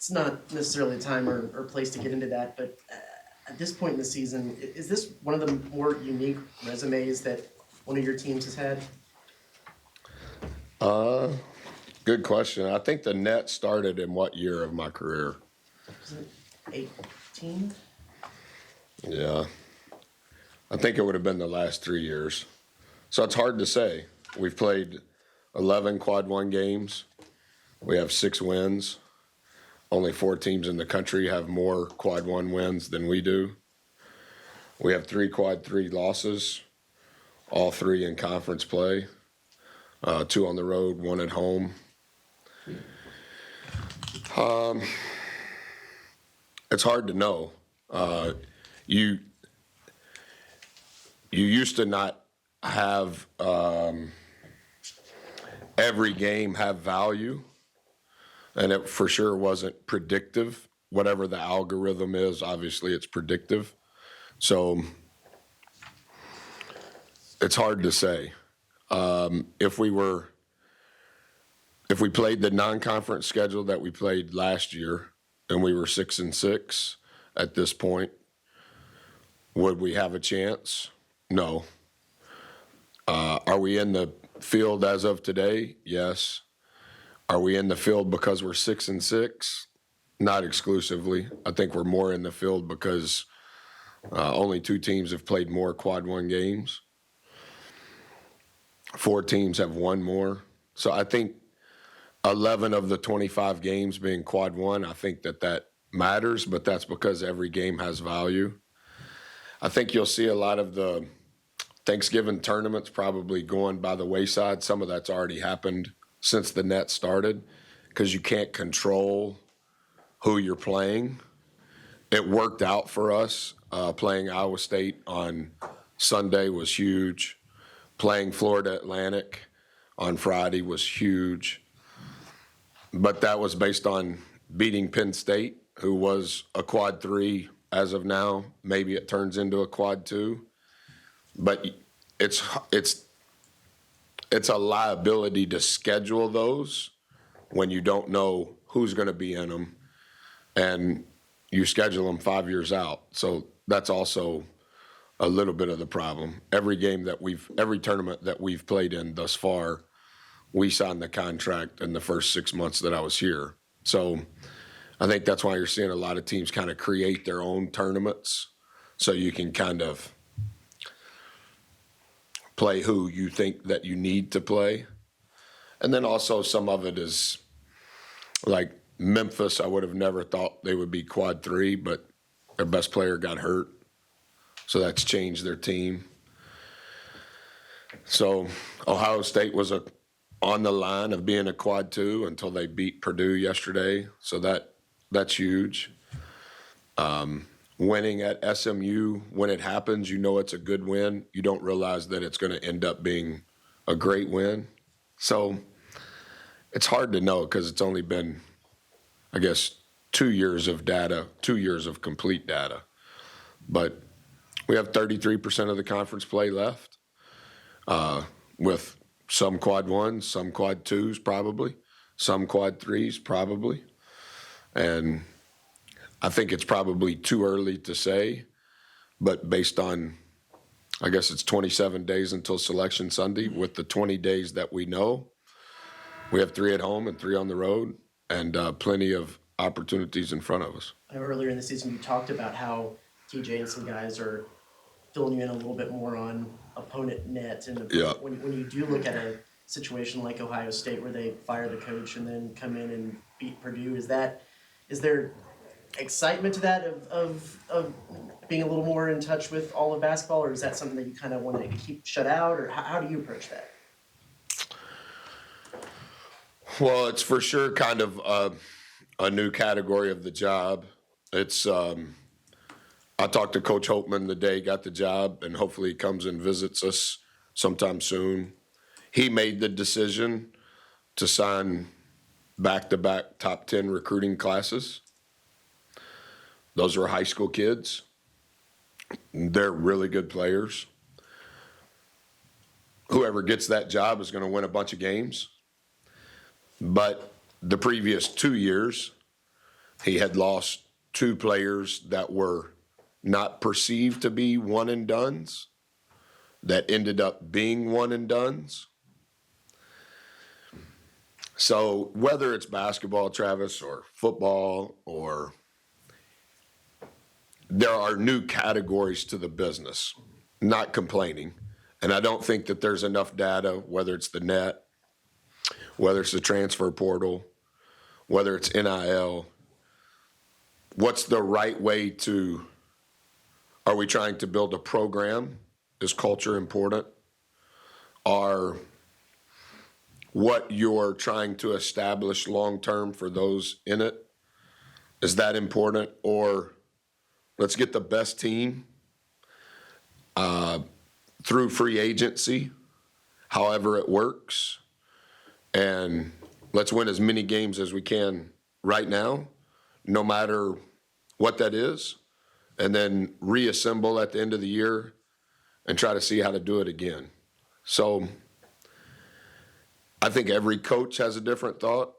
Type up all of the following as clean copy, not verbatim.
it's not necessarily the time or place to get into that, but at this point in the season, is this one of the more unique resumes that one of your teams has had? Good question. I think the net started in what year of my career? Was it 18? Yeah. I think it would have been the last 3 years. So it's hard to say. We've played 11 quad one games. We have 6 wins. Only 4 teams in the country have more quad one wins than we do. We have 3 quad 3 losses, all 3 in conference play, 2 on the road, 1 at home. It's hard to know. You used to not have every game have value, and it for sure wasn't predictive. Whatever the algorithm is, obviously it's predictive. So it's hard to say. If we played the non-conference schedule that we played last year and we were 6-6 at this point, would we have a chance? No. Are we in the field as of today? Yes. Are we in the field because we're 6-6? Not exclusively. I think we're more in the field because only 2 teams have played more quad one games. 4 teams have won more. So I think 11 of the 25 games being quad one, I think that matters, but that's because every game has value. I think you'll see a lot of the Thanksgiving tournaments probably going by the wayside. Some of that's already happened since the net started because you can't control who you're playing. It worked out for us. Playing Iowa State on Sunday was huge. Playing Florida Atlantic on Friday was huge. But that was based on beating Penn State, who was a quad 3 as of now. Maybe it turns into a quad 2. But it's a liability to schedule those when you don't know who's going to be in them, and you schedule them 5 years out. So that's also a little bit of the problem. Every tournament that we've played in thus far, we signed the contract in the first 6 months that I was here. So I think that's why you're seeing a lot of teams kind of create their own tournaments so you can kind of play who you think that you need to play. And then also some of it is like Memphis. I would have never thought they would be quad 3, but their best player got hurt. So that's changed their team. So Ohio State was on the line of being a quad 2 until they beat Purdue yesterday. So that's huge. Winning at SMU, when it happens, you know it's a good win. You don't realize that it's going to end up being a great win. So it's hard to know because it's only been, I guess, 2 years of data, 2 years of complete data. But we have 33% of the conference play left, with some quad 1s, some quad 2s probably, some quad 3s probably. And I think it's probably too early to say, but based on, I guess it's 27 days until Selection Sunday. With the 20 days that we know, we have 3 at home and 3 on the road, and plenty of opportunities in front of us. I know earlier in the season you talked about how TJ and some guys are filling you in a little bit more on opponent net. And yeah. when you do look at a situation like Ohio State where they fire the coach and then come in and beat Purdue, is there excitement to that of being a little more in touch with all of basketball, or is that something that you kind of want to keep shut out, or how do you approach that? Well, it's for sure kind of a new category of the job. It's I talked to Coach Holtman the day he got the job, and hopefully he comes and visits us sometime soon. He made the decision to sign back-to-back top 10 recruiting classes. Those are high school kids. They're really good players. Whoever gets that job is going to win a bunch of games. But the previous 2 years, He had lost 2 players that were not perceived to be one and dones that ended up being one and dones. So whether it's basketball, Travis, or football, or there are new categories to the business, not complaining. And I don't think that there's enough data, whether it's the net, whether it's the transfer portal, whether it's NIL. What's the right way to, are we trying to build a program? Is culture important? Are what you're trying to establish long-term for those in it, is that important? Or let's get the best team through free agency, however it works, and let's win as many games as we can right now, no matter what that is, and then reassemble at the end of the year and try to see how to do it again. So I think every coach has a different thought.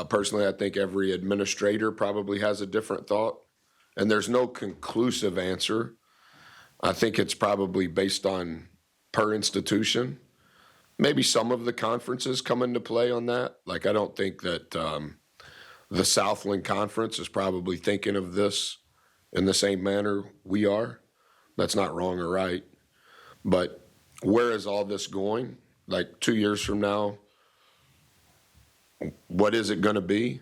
Personally, I think every administrator probably has a different thought. And there's no conclusive answer. I think it's probably based on per institution. Maybe some of the conferences come into play on that. Like, I don't think that the Southland Conference is probably thinking of this in the same manner we are. That's not wrong or right. But where is all this going? Like 2 years from now, what is it going to be?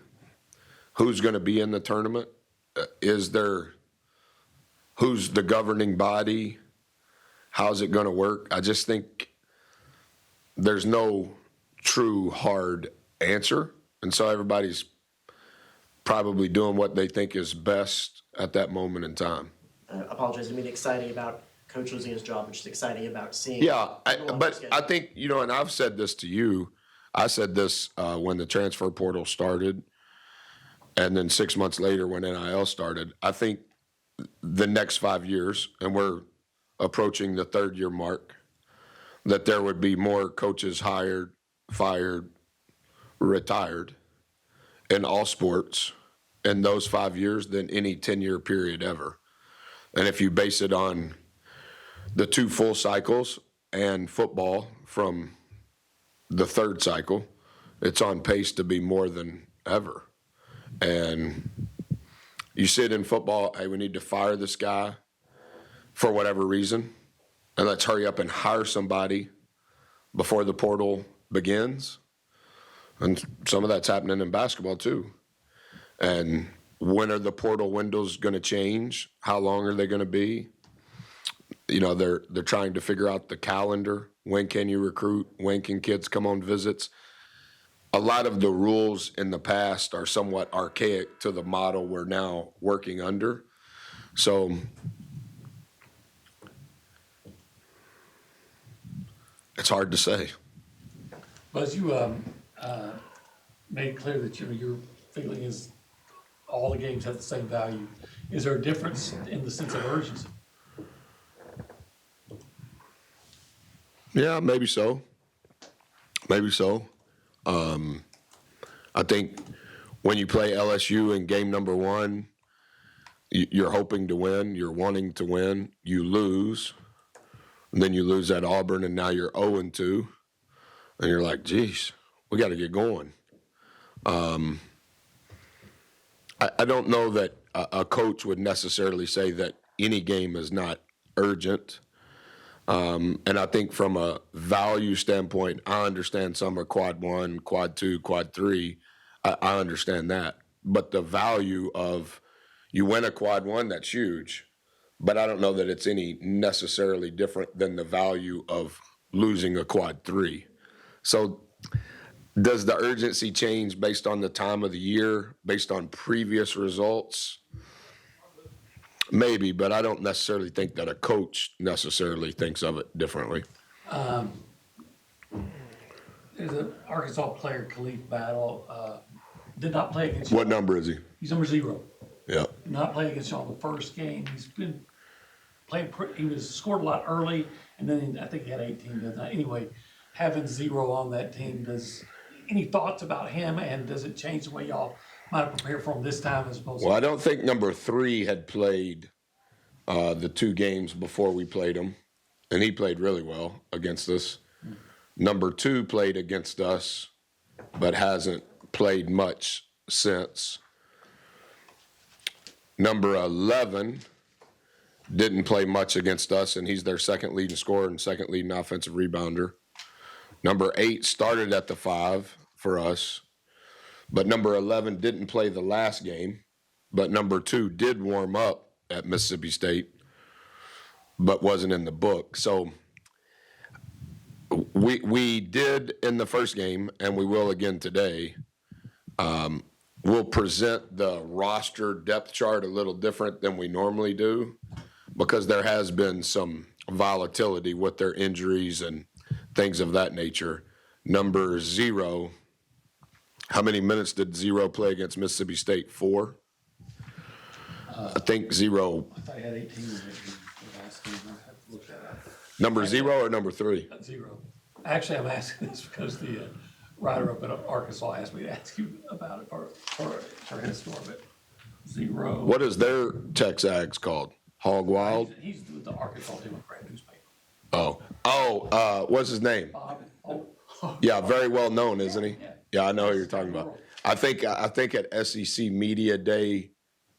Who's going to be in the tournament? Who's the governing body? How's it going to work? I just think there's no true hard answer. And so everybody's probably doing what they think is best at that moment in time. I apologize. I mean, exciting about coach losing his job, but just exciting about seeing. Yeah, but I think, and I've said this to you. I said this when the transfer portal started, and then 6 months later when NIL started. I think the next 5 years, and we're approaching the 3rd year mark, that there would be more coaches hired, fired, retired in all sports in those 5 years than any 10-year period ever. And if you base it on the 2 full cycles and football from the 3rd cycle, it's on pace to be more than ever. And you sit in football, hey, we need to fire this guy for whatever reason, and let's hurry up and hire somebody before the portal begins. And some of that's happening in basketball too. And when are the portal windows going to change? How long are they going to be? They're trying to figure out the calendar. When can you recruit? When can kids come on visits? A lot of the rules in the past are somewhat archaic to the model we're now working under. So it's hard to say. Buzz, you made clear that your feeling is all the games have the same value. Is there a difference in the sense of urgency? Yeah, maybe so. Maybe so. I think when you play LSU in game number 1, you're hoping to win, you're wanting to win, you lose, and then you lose at Auburn, and now you're 0-2, and you're like, geez, we got to get going. I don't know that a coach would necessarily say that any game is not urgent. And I think from a value standpoint, I understand some are quad 1, quad 2, quad 3. I understand that. But the value of you win a quad 1, that's huge. But I don't know that it's any necessarily different than the value of losing a quad 3. So does the urgency change based on the time of the year, based on previous results? Maybe, but I don't necessarily think that a coach necessarily thinks of it differently. There's an Arkansas player, Khalif Battle, did not play against you. What number is he? He's number 0. Yeah. Did not play against you on the first game. He's been playing, he was scored a lot early, and then I think he had 18. But anyway, having 0 on that team, any thoughts about him, and does it change the way y'all might have prepared for them this time as opposed to. Well, I don't think number 3 had played the 2 games before we played him, and he played really well against us. Number 2 played against us, but hasn't played much since. Number 11 didn't play much against us, and he's their second leading scorer and second leading offensive rebounder. Number 8 started at the 5 for us, but number 11 didn't play the last game, but number 2 did warm up at Mississippi State, but wasn't in the book. So we did in the first game, and we will again today. We'll present the roster depth chart a little different than we normally do because there has been some volatility with their injuries and things of that nature. Number 0, how many minutes did 0 play against Mississippi State? 4? I think 0. I thought I had 18 in the last game. I have to look that up. Number 0 or number 3? 0. Actually, I'm asking this because the writer up in Arkansas asked me to ask you about it for his store, but 0. What is their Texags called? Hog Wild? He's with the Arkansas Democrat newspaper. What's his name? Bob. Oh. Yeah, very well known, isn't he? Yeah. Yeah, I know who you're talking about. I think at SEC Media Day,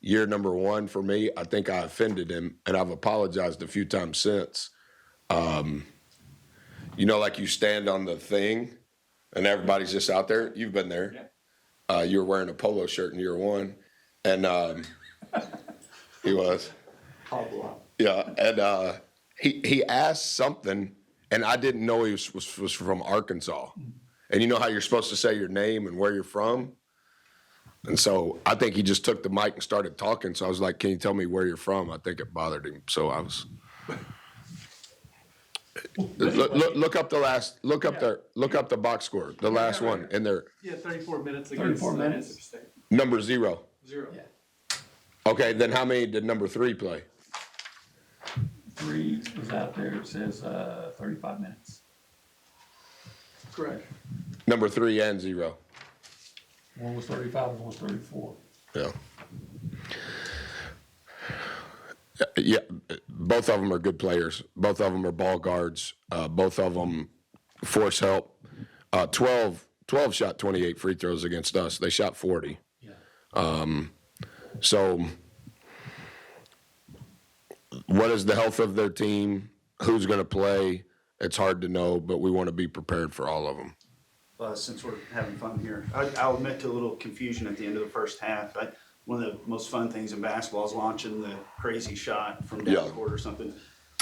year number 1 for me, I think I offended him, and I've apologized a few times since. Like you stand on the thing, and everybody's just out there. You've been there. Yeah. You were wearing a polo shirt in year 1, and he was. Yeah, and he asked something, and I didn't know he was from Arkansas. And you know how you're supposed to say your name and where you're from? And so I think he just took the mic and started talking. So I was like, "Can you tell me where you're from?" I think it bothered him. So I was. Look up the last. Look up the box score. The last one in there. Yeah, 34 minutes. 34 minutes. Mississippi State. Number 0. 0. Yeah. Okay, then how many did number 3 play? 3 was out there. It says 35 minutes. Correct. Number 3 and 0. One was 35 and one was 34. Yeah. Yeah, both of them are good players. Both of them are ball guards. Both of them force help. 12 shot 28 free throws against us. They shot 40. Yeah. So what is the health of their team? Who's going to play? It's hard to know, but we want to be prepared for all of them. Since we're having fun here, I'll admit to a little confusion at the end of the first half. One of the most fun things in basketball is launching the crazy shot from down the court or something.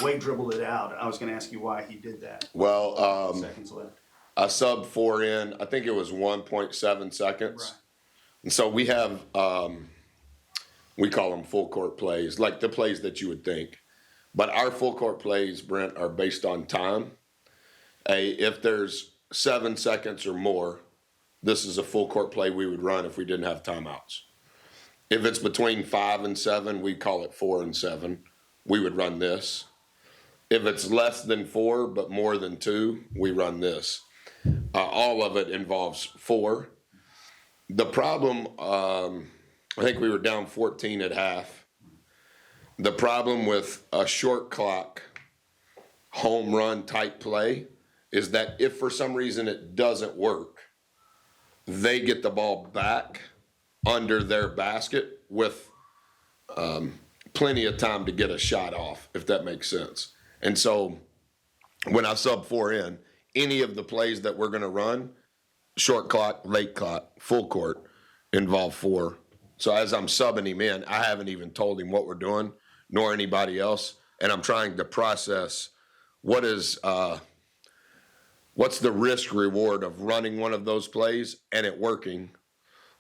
Wade dribbled it out. I was going to ask you why he did that. Well, Seconds left. I subbed 4 in. I think it was 1.7 seconds. Right. And so we have, we call them full court plays, like the plays that you would think. But our full court plays, Brent, are based on time. If there's 7 seconds or more, this is a full court play we would run if we didn't have timeouts. If it's between 5 and 7, we call it 4 and 7. We would run this. If it's less than 4 but more than 2, we run this. All of it involves 4. The problem, I think we were down 14 at half. The problem with a short clock home run type play is that if for some reason it doesn't work, they get the ball back under their basket with plenty of time to get a shot off, if that makes sense. And so when I sub 4 in, any of the plays that we're going to run, short clock, late clock, full court, involve 4. So as I'm subbing him in, I haven't even told him what we're doing, nor anybody else, and I'm trying to process what's the risk reward of running one of those plays and it working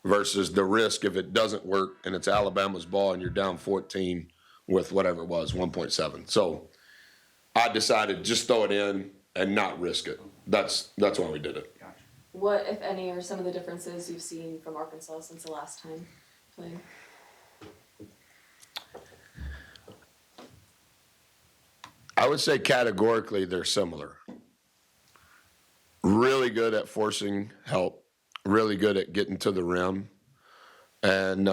versus the risk if it doesn't work and it's Alabama's ball and you're down 14 with whatever it was, 1.7. So I decided just throw it in and not risk it. That's why we did it. What, if any, are some of the differences you've seen from Arkansas since the last time playing? I would say categorically they're similar. Really good at forcing help, really good at getting to the rim. and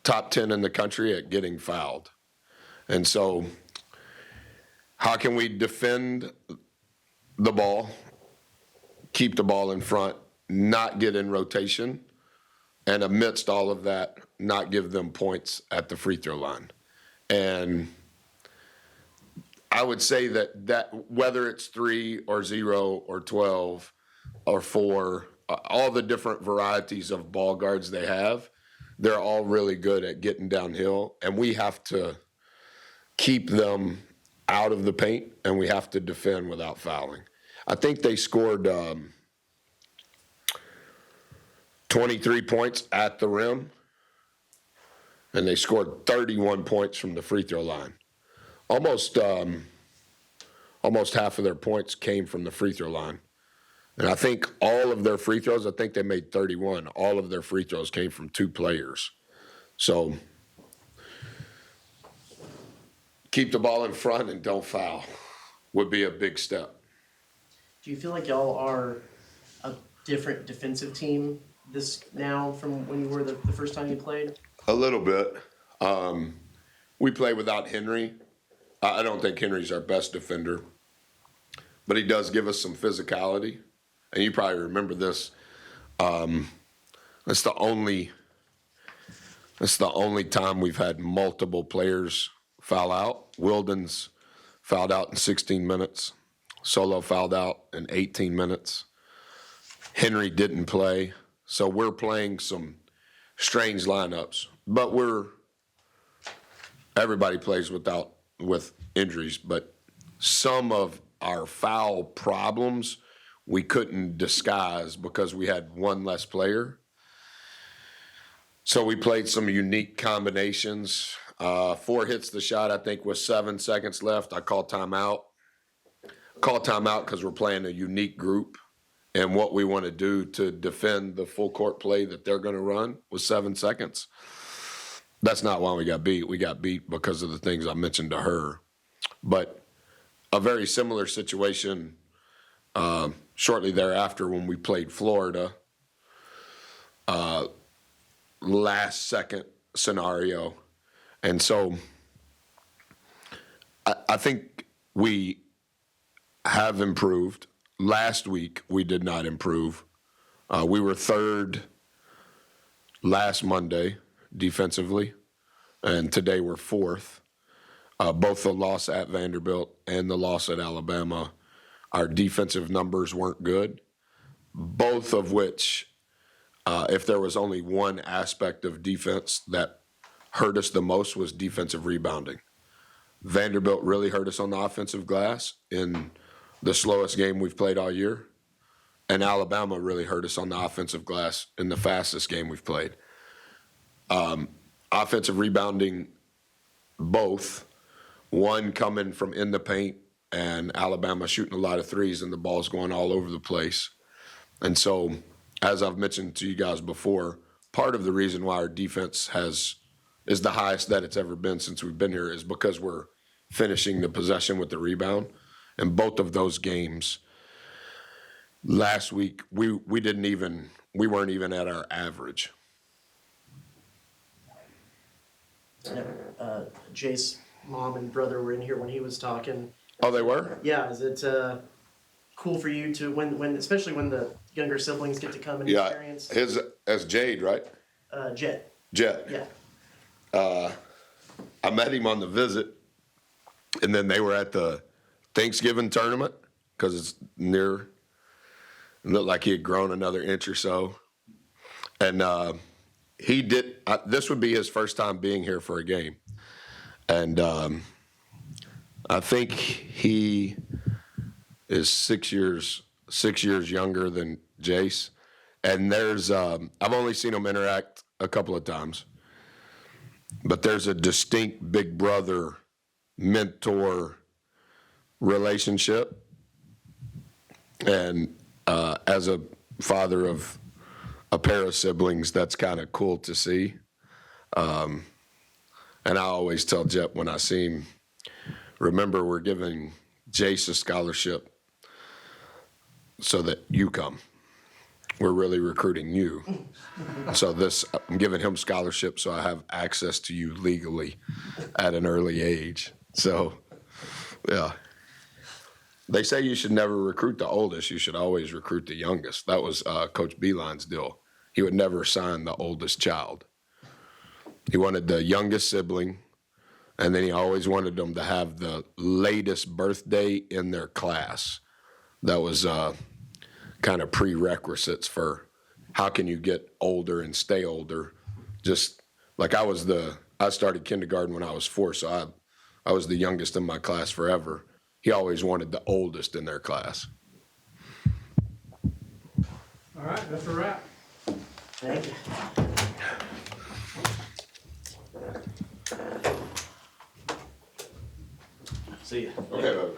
top 10 in the country at getting fouled. And so, how can we defend the ball, keep the ball in front, not get in rotation, and amidst all of that, not give them points at the free throw line? And I would say that whether it's 3 or 0 or 12 or 4, all the different varieties of ball guards they have, they're all really good at getting downhill, and we have to keep them out of the paint, and we have to defend without fouling. I think they scored 23 points at the rim, and they scored 31 points from the free throw line. Almost half of their points came from the free throw line. And I think all of their free throws, I think they made 31. All of their free throws came from 2 players. So keep the ball in front and don't foul would be a big step. Do you feel like y'all are a different defensive team this now from when you were the first time you played? A little bit. We play without Henry. I don't think Henry's our best defender, but he does give us some physicality. And you probably remember this. That's the only time we've had multiple players foul out. Wilden's fouled out in 16 minutes. Solo fouled out in 18 minutes. Henry didn't play. So we're playing some strange lineups. But everybody plays with injuries, but some of our foul problems we couldn't disguise because we had one less player. So we played some unique combinations. 4 hits the shot, I think, with 7 seconds left. I called timeout. Because we're playing a unique group, and what we want to do to defend the full court play that they're going to run was 7 seconds. That's not why we got beat. We got beat because of the things I mentioned to her. But a very similar situation shortly thereafter when we played Florida, last second scenario. And so I think we have improved. Last week, we did not improve. We were 3rd last Monday defensively, and today we're 4th. Both the loss at Vanderbilt and the loss at Alabama, our defensive numbers weren't good, both of which, if there was only one aspect of defense that hurt us the most, was defensive rebounding. Vanderbilt really hurt us on the offensive glass in the slowest game we've played all year, and Alabama really hurt us on the offensive glass in the fastest game we've played. Offensive rebounding, both, one coming from in the paint and Alabama shooting a lot of threes and the ball's going all over the place. And so, as I've mentioned to you guys before, part of the reason why our defense is the highest that it's ever been since we've been here is because we're finishing the possession with the rebound. And both of those games last week, we weren't even at our average. Jace's mom and brother were in here when he was talking. Oh, they were? Yeah, is it cool for you to especially when the younger siblings get to come and Yeah, experience? as Jade, right? Jet. Jet. Yeah. I met him on the visit, and then they were at the Thanksgiving tournament because it's near. It looked like he had grown another inch or so, and he did. This would be his first time being here for a game, and I think he is 6 years younger than Jace. And there's I've only seen them interact a couple of times, but there's a distinct big brother mentor relationship. And as a father of a pair of siblings, that's kind of cool to see. And I always tell Jet when I see him, remember, we're giving Jace a scholarship so that you come. we're really recruiting you. So I'm giving him scholarship so I have access to you legally at an early age. So, yeah. They say you should never recruit the oldest. You should always recruit the youngest. That was Coach Beeline's deal. He would never sign the oldest child. He wanted the youngest sibling, and then he always wanted them to have the latest birthday in their class. That was kind of prerequisites for how can you get older and stay older. Just like I started kindergarten when I was 4, so I was the youngest in my class forever. He always wanted the oldest in their class. All right, that's a wrap. Thank you. See ya. Okay,